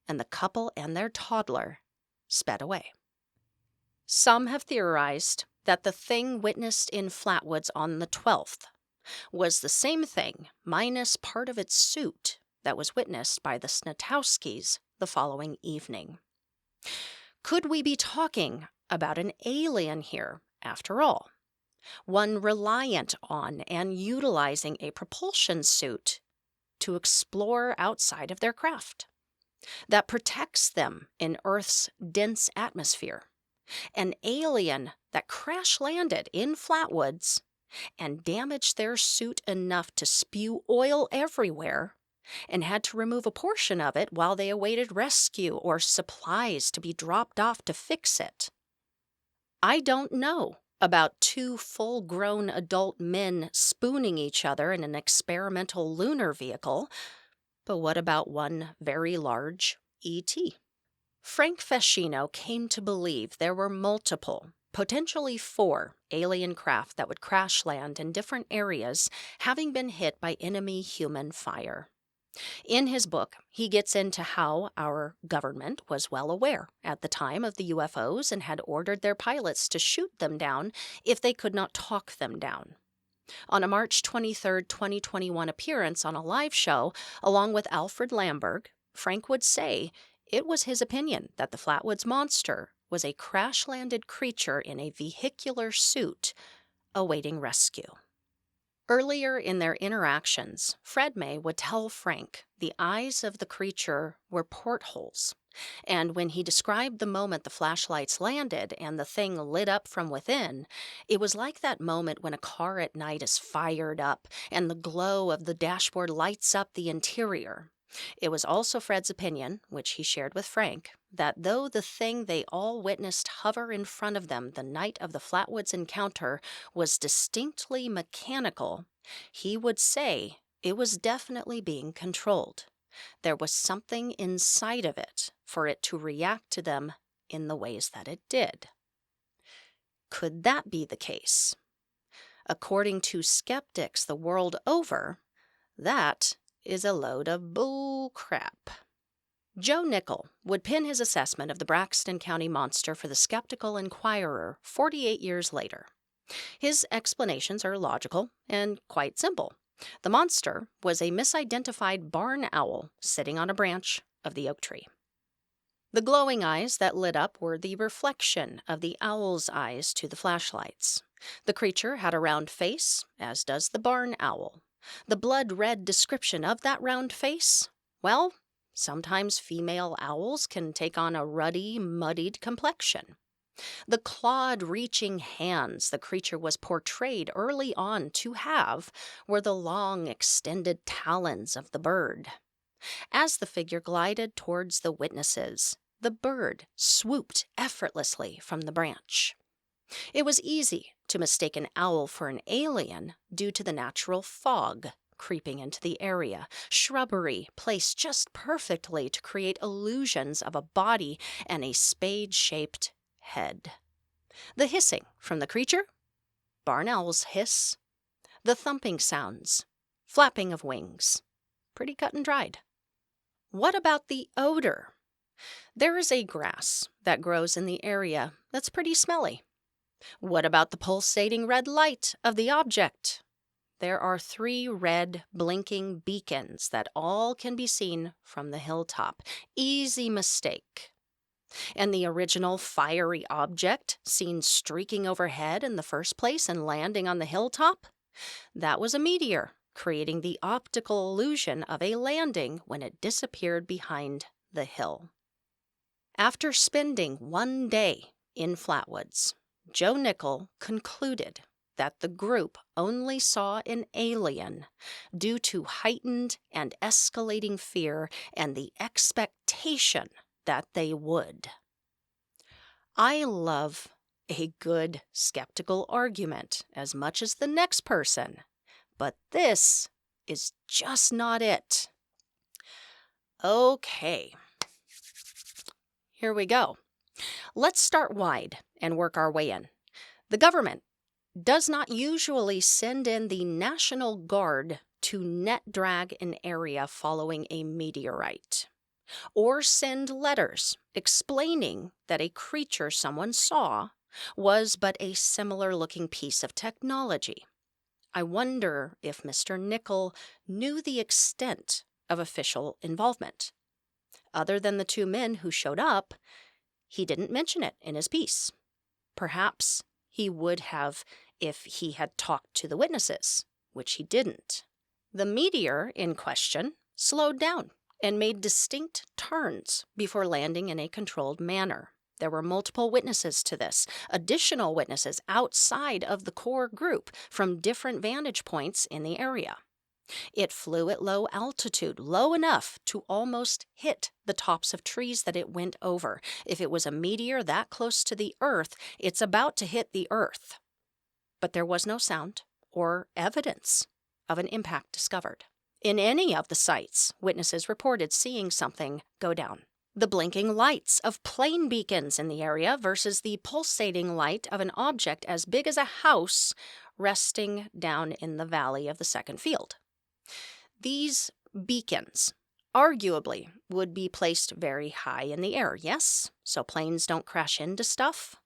and the couple and their toddler sped away. Some have theorized that the thing witnessed in Flatwoods on the 12th was the same thing, minus part of its suit, that was witnessed by the Snatowskis the following evening. Could we be talking about an alien here, after all, one reliant on and utilizing a propulsion suit to explore outside of their craft that protects them in Earth's dense atmosphere. An alien that crash-landed in Flatwoods and damaged their suit enough to spew oil everywhere and had to remove a portion of it while they awaited rescue or supplies to be dropped off to fix it. I don't know about two full-grown adult men spooning each other in an experimental lunar vehicle, but what about one very large ET? Frank Feschino came to believe there were multiple, potentially 4, alien craft that would crash land in different areas, having been hit by enemy human fire. In his book, he gets into how our government was well aware at the time of the UFOs and had ordered their pilots to shoot them down if they could not talk them down. On a March 23, 2021 appearance on a live show, along with Alfred Lamberg, Frank would say it was his opinion that the Flatwoods Monster was a crash-landed creature in a vehicular suit awaiting rescue. Earlier in their interactions, Fred May would tell Frank the eyes of the creature were portholes, and when he described the moment the flashlights landed and the thing lit up from within, it was like that moment when a car at night is fired up and the glow of the dashboard lights up the interior. It was also Fred's opinion, which he shared with Frank, that though the thing they all witnessed hover in front of them the night of the Flatwoods encounter was distinctly mechanical, he would say it was definitely being controlled. There was something inside of it for it to react to them in the ways that it did. Could that be the case? According to skeptics the world over, that is a load of bull crap. Joe Nickel would pin his assessment of the Braxton County monster for the Skeptical Inquirer 48 years later. His explanations are logical and quite simple. The monster was a misidentified barn owl sitting on a branch of the oak tree. The glowing eyes that lit up were the reflection of the owl's eyes to the flashlights. The creature had a round face, as does the barn owl. The blood-red description of that round face? Well, sometimes female owls can take on a ruddy, muddied complexion. The clawed-reaching hands the creature was portrayed early on to have were the long, extended talons of the bird. As the figure glided towards the witnesses, the bird swooped effortlessly from the branch. It was easy to mistake an owl for an alien due to the natural fog creeping into the area, shrubbery placed just perfectly to create illusions of a body and a spade-shaped head. The hissing from the creature? Barn owls hiss. The thumping sounds, flapping of wings. Pretty cut and dried. What about the odor? There is a grass that grows in the area that's pretty smelly. What about the pulsating red light of the object? There are 3 red, blinking beacons that all can be seen from the hilltop. Easy mistake. And the original fiery object seen streaking overhead in the first place and landing on the hilltop? That was a meteor, creating the optical illusion of a landing when it disappeared behind the hill. After spending 1 day in Flatwoods, Joe Nickel concluded that the group only saw an alien due to heightened and escalating fear and the expectation that they would. I love a good skeptical argument as much as the next person, but this is just not it. Okay, here we go. Let's start wide and work our way in. The government does not usually send in the National Guard to net drag an area following a meteorite, or send letters explaining that a creature someone saw was but a similar-looking piece of technology. I wonder if Mr. Nickel knew the extent of official involvement. Other than the 2 men who showed up, he didn't mention it in his piece. Perhaps he would have if he had talked to the witnesses, which he didn't. The meteor in question slowed down and made distinct turns before landing in a controlled manner. There were multiple witnesses to this, additional witnesses outside of the core group from different vantage points in the area. It flew at low altitude, low enough to almost hit the tops of trees that it went over. If it was a meteor that close to the Earth, it's about to hit the Earth. But there was no sound or evidence of an impact discovered. In any of the sites, witnesses reported seeing something go down. The blinking lights of plane beacons in the area versus the pulsating light of an object as big as a house resting down in the valley of the second field. These beacons arguably would be placed very high in the air, yes? So planes don't crash into stuff.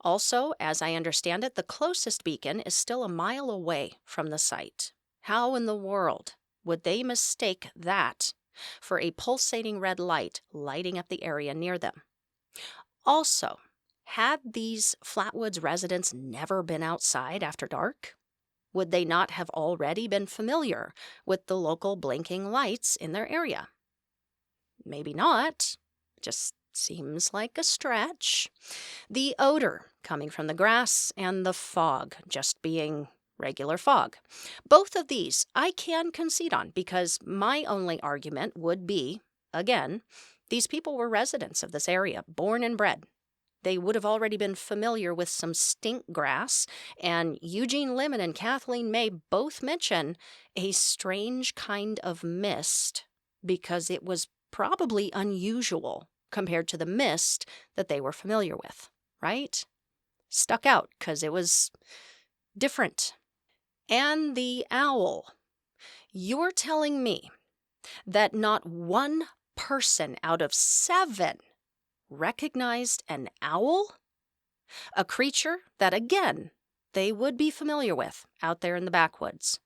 Also, as I understand it, the closest beacon is still a mile away from the site. How in the world would they mistake that for a pulsating red light lighting up the area near them? Also, had these Flatwoods residents never been outside after dark? Would they not have already been familiar with the local blinking lights in their area? Maybe not. Just seems like a stretch. The odor coming from the grass and the fog just being regular fog. Both of these I can concede on because my only argument would be, again, these people were residents of this area, born and bred. They would have already been familiar with some stink grass, and Eugene Lemon and Kathleen May both mention a strange kind of mist because it was probably unusual compared to the mist that they were familiar with, right? Stuck out because it was different. And the owl. You're telling me that not one person out of 7 recognized an owl? A creature that, again, they would be familiar with out there in the backwoods.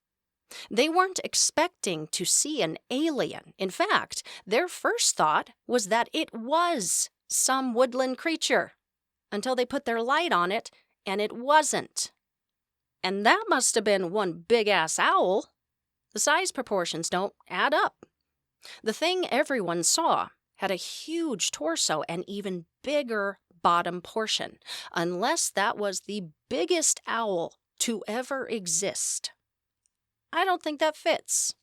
They weren't expecting to see an alien. In fact, their first thought was that it was some woodland creature until they put their light on it and it wasn't. And that must have been one big-ass owl. The size proportions don't add up. The thing everyone saw had a huge torso and even bigger bottom portion, unless that was the biggest owl to ever exist. I don't think that fits.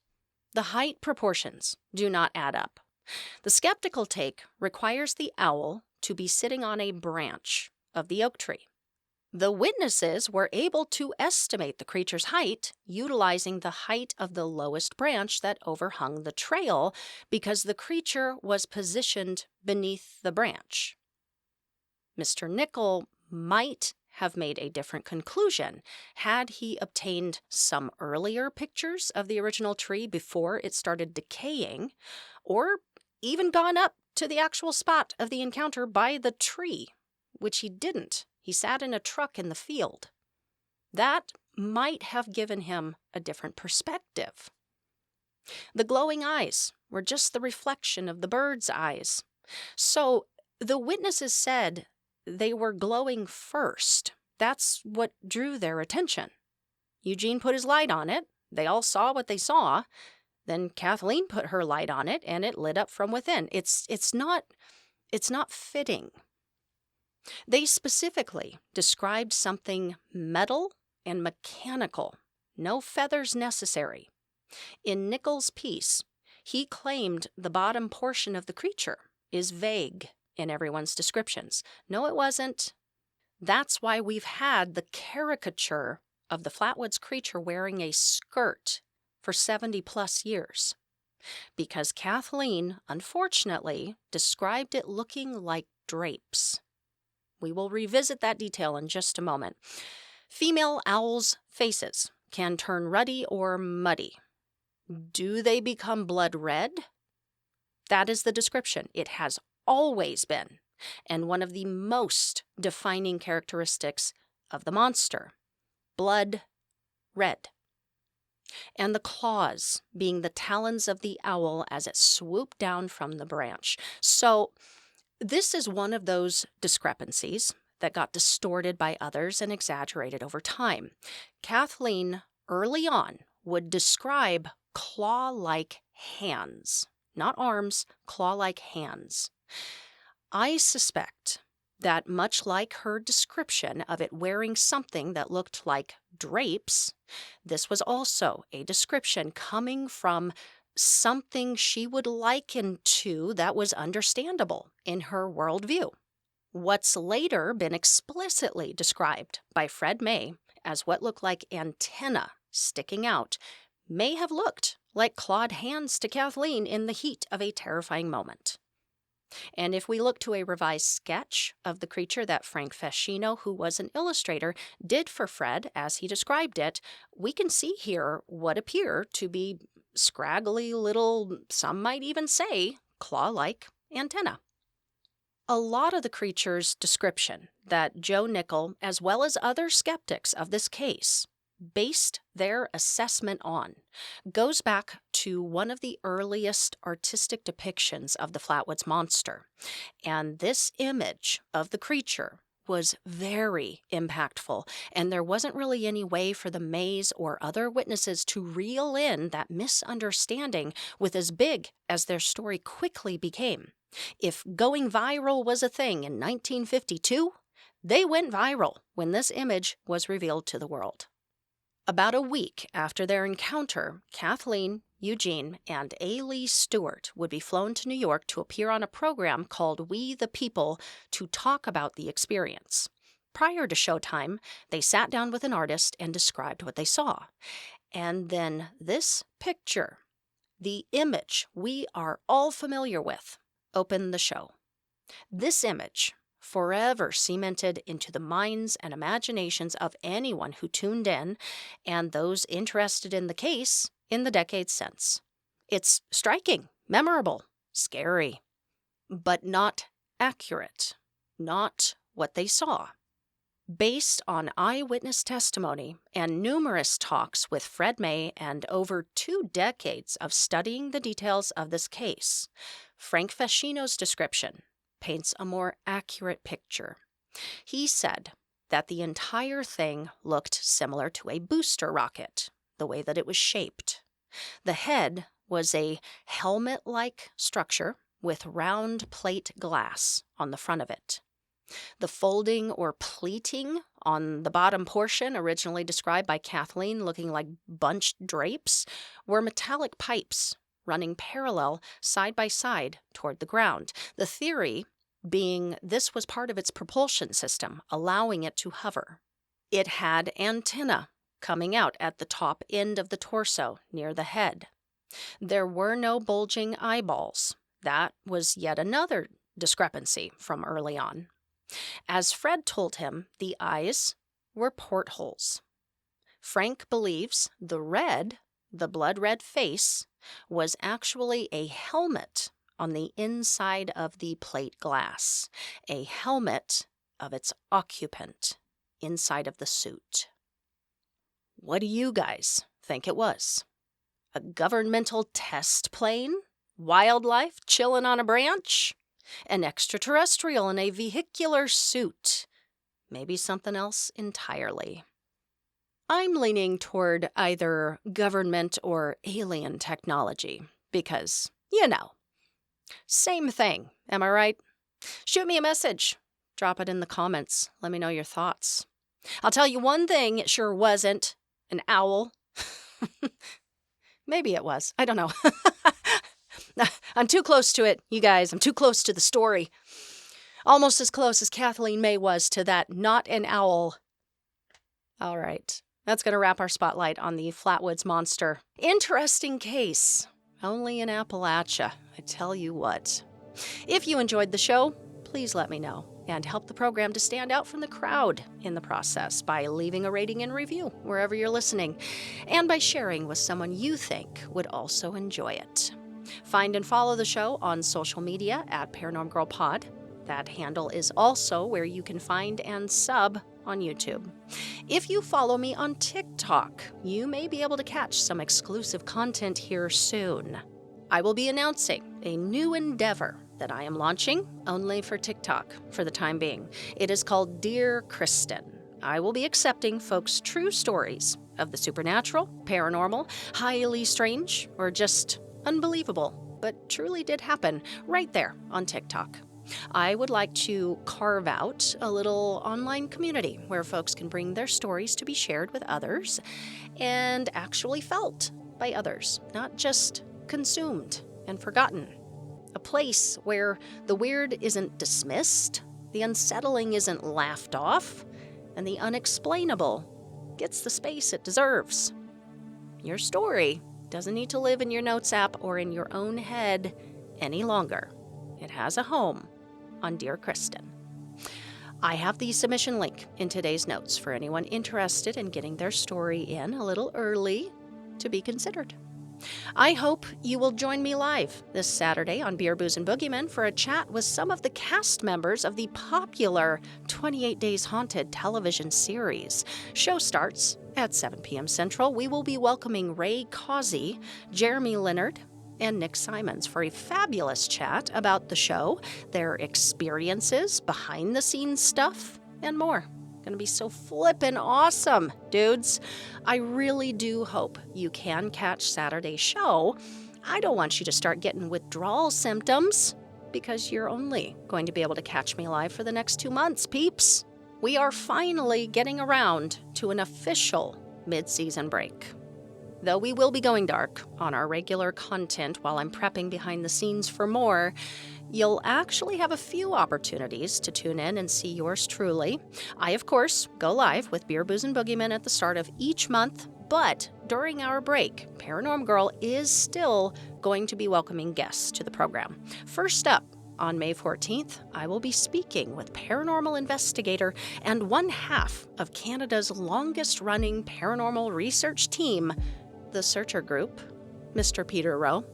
The height proportions do not add up. The skeptical take requires the owl to be sitting on a branch of the oak tree. The witnesses were able to estimate the creature's height utilizing the height of the lowest branch that overhung the trail because the creature was positioned beneath the branch. Mr. Nickel might have made a different conclusion had he obtained some earlier pictures of the original tree before it started decaying, or even gone up to the actual spot of the encounter by the tree, which he didn't. He sat in a truck in the field. That might have given him a different perspective. The glowing eyes were just the reflection of the bird's eyes. So the witnesses said they were glowing first. That's what drew their attention. Eugene put his light on it. They all saw what they saw. Then Kathleen put her light on it, and it lit up from within. It's not fitting. They specifically described something metal and mechanical, no feathers necessary. In Nichols' piece, he claimed the bottom portion of the creature is vague in everyone's descriptions. No, it wasn't. That's why we've had the caricature of the Flatwoods creature wearing a skirt for 70-plus years. Because Kathleen, unfortunately, described it looking like drapes. We will revisit that detail in just a moment. Female owls' faces can turn ruddy or muddy. Do they become blood red? That is the description. It has always been, and one of the most defining characteristics of the monster. Blood red. And the claws being the talons of the owl as it swooped down from the branch. So this is one of those discrepancies that got distorted by others and exaggerated over time. Kathleen, early on, would describe claw-like hands. Not arms, claw-like hands. I suspect that much like her description of it wearing something that looked like drapes, this was also a description coming from something she would liken to that was understandable in her worldview. What's later been explicitly described by Fred May as what looked like antenna sticking out may have looked like clawed hands to Kathleen in the heat of a terrifying moment. And if we look to a revised sketch of the creature that Frank Feschino, who was an illustrator, did for Fred as he described it, we can see here what appear to be scraggly little, some might even say, claw-like antenna. A lot of the creature's description that Joe Nickel, as well as other skeptics of this case, based their assessment on goes back to one of the earliest artistic depictions of the Flatwoods Monster. And this image of the creature was very impactful, and there wasn't really any way for the Mays or other witnesses to reel in that misunderstanding with as big as their story quickly became. If going viral was a thing in 1952, they went viral when this image was revealed to the world. About a week after their encounter, Kathleen, Eugene, and A. Lee Stewart would be flown to New York to appear on a program called We the People to talk about the experience. Prior to showtime, they sat down with an artist and described what they saw. And then this picture, the image we are all familiar with, opened the show. This image, forever cemented into the minds and imaginations of anyone who tuned in and those interested in the case in the decades since. It's striking, memorable, scary, but not accurate, not what they saw. Based on eyewitness testimony and numerous talks with Fred May and over 2 decades of studying the details of this case, Frank Feschino's description paints a more accurate picture. He said that the entire thing looked similar to a booster rocket, the way that it was shaped. The head was a helmet-like structure with round plate glass on the front of it. The folding or pleating on the bottom portion, originally described by Kathleen looking like bunched drapes, were metallic pipes running parallel side by side toward the ground. The theory being this was part of its propulsion system, allowing it to hover. It had antennae coming out at the top end of the torso near the head. There were no bulging eyeballs. That was yet another discrepancy from early on. As Fred told him, the eyes were portholes. Frank believes the blood red face, was actually a helmet on the inside of the plate glass, a helmet of its occupant inside of the suit. What do you guys think it was? A governmental test plane? Wildlife chilling on a branch? An extraterrestrial in a vehicular suit? Maybe something else entirely. I'm leaning toward either government or alien technology because, same thing, am I right? Shoot me a message. Drop it in the comments. Let me know your thoughts. I'll tell you one thing, it sure wasn't an owl. Maybe it was. I don't know. I'm too close to it, you guys. I'm too close to the story. Almost as close as Kathleen May was to that not an owl. All right. That's going to wrap our spotlight on the Flatwoods Monster. Interesting case. Only in Appalachia, I tell you what. If you enjoyed the show, please let me know and help the program to stand out from the crowd in the process by leaving a rating and review wherever you're listening and by sharing with someone you think would also enjoy it. Find and follow the show on social media at Paranormal Girl Pod. That handle is also where you can find and sub on YouTube. If you follow me on TikTok, you may be able to catch some exclusive content here soon. I will be announcing a new endeavor that I am launching only for TikTok for the time being. It is called Dear Kristen. I will be accepting folks' true stories of the supernatural, paranormal, highly strange, or just unbelievable, but truly did happen right there on TikTok. I would like to carve out a little online community where folks can bring their stories to be shared with others and actually felt by others, not just consumed and forgotten. A place where the weird isn't dismissed, the unsettling isn't laughed off, and the unexplainable gets the space it deserves. Your story doesn't need to live in your notes app or in your own head any longer. It has a home on Dear Kristen. I have the submission link in today's notes for anyone interested in getting their story in a little early to be considered. I hope you will join me live this Saturday on Beer, Booze, and Boogeymen for a chat with some of the cast members of the popular 28 Days Haunted television series. Show starts at 7 p.m. Central. We will be welcoming Ray Causey, Jeremy Leonard, and Nick Simons for a fabulous chat about the show, their experiences, behind-the-scenes stuff, and more. Gonna be so flippin' awesome, dudes. I really do hope you can catch Saturday's show. I don't want you to start getting withdrawal symptoms because you're only going to be able to catch me live for the next 2 months, peeps. We are finally getting around to an official mid-season break. Though we will be going dark on our regular content while I'm prepping behind the scenes for more, you'll actually have a few opportunities to tune in and see yours truly. I, of course, go live with Beer, Booze, and Boogeymen at the start of each month, but during our break, Paranorm Girl is still going to be welcoming guests to the program. First up, on May 14th, I will be speaking with paranormal investigator and one half of Canada's longest-running paranormal research team, the Searcher Group, Mr. Peter Rowe.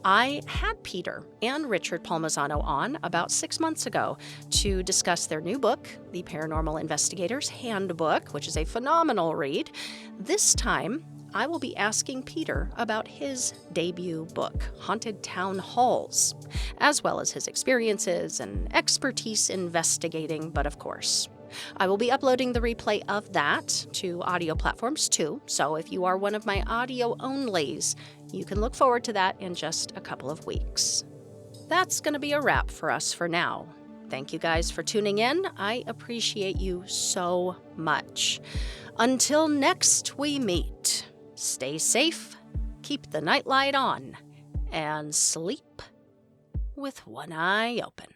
I had Peter and Richard Palmisano on about 6 months ago to discuss their new book, The Paranormal Investigator's Handbook, which is a phenomenal read. This time, I will be asking Peter about his debut book, Haunted Town Halls, as well as his experiences and expertise investigating, but of course, I will be uploading the replay of that to audio platforms too, so if you are one of my audio onlys, you can look forward to that in just a couple of weeks. That's going to be a wrap for us for now. Thank you guys for tuning in. I appreciate you so much. Until next we meet, stay safe, keep the nightlight on, and sleep with one eye open.